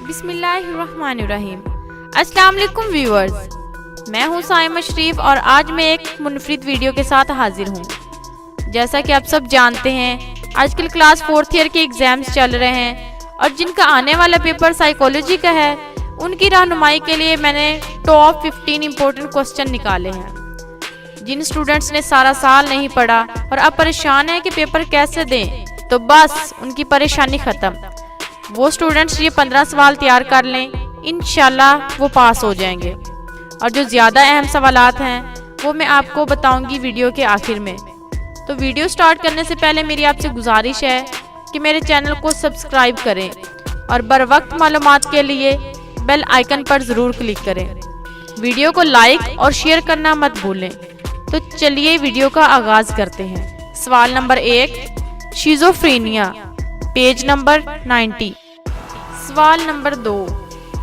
بسم اللہ الرحمن الرحیم۔ السلام علیکم ویورز، میں ہوں سائمہ شریف اور آج میں ایک منفرد ویڈیو کے ساتھ حاضر ہوں۔ جیسا کہ آپ سب جانتے ہیں، آج کل کلاس 4th ایئر کے ایگزامز چل رہے ہیں اور جن کا آنے والا پیپر سائیکالوجی کا ہے، ان کی رہنمائی کے لیے میں نے ٹاپ 15 امپورٹنٹ کوسچن نکالے ہیں۔ جن اسٹوڈنٹس نے سارا سال نہیں پڑھا اور اب پریشان ہیں کہ پیپر کیسے دیں، تو بس ان کی پریشانی ختم۔ وہ اسٹوڈنٹس یہ 15 سوال تیار کر لیں، انشاءاللہ وہ پاس ہو جائیں گے۔ اور جو زیادہ اہم سوالات ہیں وہ میں آپ کو بتاؤں گی ویڈیو کے آخر میں۔ تو ویڈیو سٹارٹ کرنے سے پہلے میری آپ سے گزارش ہے کہ میرے چینل کو سبسکرائب کریں اور بر وقت معلومات کے لیے بیل آئیکن پر ضرور کلک کریں۔ ویڈیو کو لائک اور شیئر کرنا مت بھولیں۔ تو چلیے ویڈیو کا آغاز کرتے ہیں۔ سوال نمبر 1، شیزوفرینیا، پیج نمبر 90۔ سوال نمبر 2،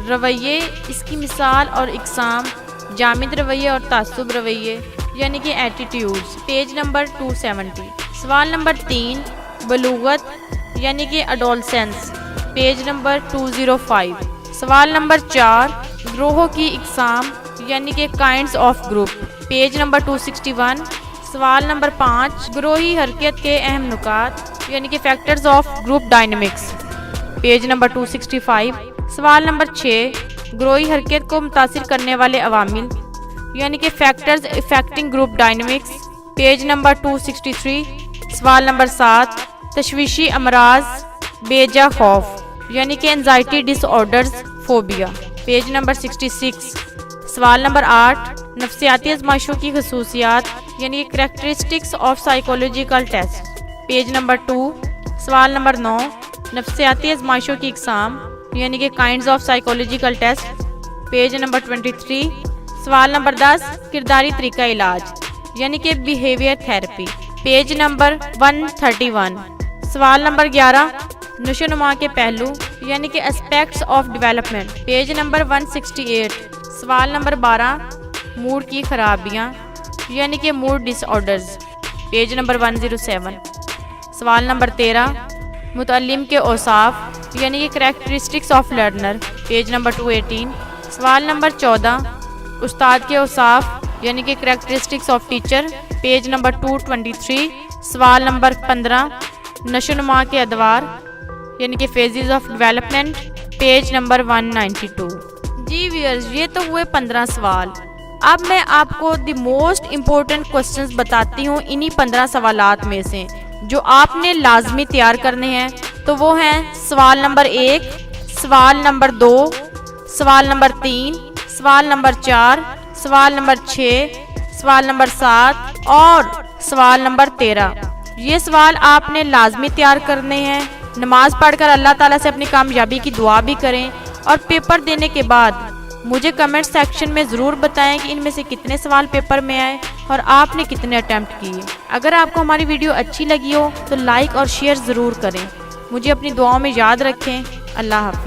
رویے، اس کی مثال اور اقسام، جامد رویے اور تعصب رویے یعنی کہ ایٹیٹیوڈز، پیج نمبر 270۔ سوال نمبر 3، بلوغت یعنی کہ اڈولسنس، پیج نمبر 205۔ سوال نمبر 4، گروہوں کی اقسام یعنی کہ kinds of group, page number 261۔ سوال نمبر 5، گروہی حرکت کے اہم نکات یعنی کہ factors of group dynamics, page number 265۔ سوال نمبر 6، گروہی حرکت کو متاثر کرنے والے عوامل یعنی کہ factors affecting group dynamics, page number 263۔ سوال نمبر 7، تشویشی امراض بے جا خوف یعنی کہ انزائٹی ڈس آرڈرز فوبیا، پیج نمبر 66۔ سوال نمبر 8، نفسیاتی آزمائشوں کی خصوصیات یعنی کہ characteristics of psychological test, page number 2۔ سوال نمبر 9، نفسیاتی آزمائشوں کی اقسام یعنی کہ kinds of psychological test, page number 23۔ سوال نمبر 10، کرداری طریقہ علاج یعنی کہ بیہیویئر تھیراپی، پیج نمبر 131۔ سوال نمبر 11، نشوونما کے پہلو یعنی کہ aspects of development, page number 168۔ سوال نمبر 12، موڈ کی خرابیاں یعنی کہ موڈ ڈس آرڈرز، پیج نمبر 107۔ سوال نمبر 13، متعلم کے اوصاف یعنی کہ characteristics of learner, page number 218۔ سوال نمبر 14، استاد کے اوصاف یعنی کہ characteristics of teacher, page number 223۔ سوال نمبر 15، نشوونما کے ادوار یعنی کہ phases of development, page number 192۔ جی ویئرز، یہ تو ہوئے 15 سوال۔ اب میں آپ کو دی موسٹ امپورٹنٹ کوسچنز بتاتی ہوں انہی 15 سوالات میں سے جو آپ نے لازمی تیار کرنے ہیں۔ تو وہ ہیں سوال نمبر 1، سوال نمبر 2، سوال نمبر 3، سوال نمبر 4، سوال نمبر 6، سوال نمبر 7 اور سوال نمبر 13۔ یہ سوال آپ نے لازمی تیار کرنے ہیں۔ نماز پڑھ کر اللہ تعالیٰ سے اپنی کامیابی کی دعا بھی کریں اور پیپر دینے کے بعد مجھے کمنٹ سیکشن میں ضرور بتائیں کہ ان میں سے کتنے سوال پیپر میں آئے اور آپ نے کتنے اٹیمپٹ کیے۔ اگر آپ کو ہماری ویڈیو اچھی لگی ہو تو لائک اور شیئر ضرور کریں۔ مجھے اپنی دعاؤں میں یاد رکھیں۔ اللہ حافظ۔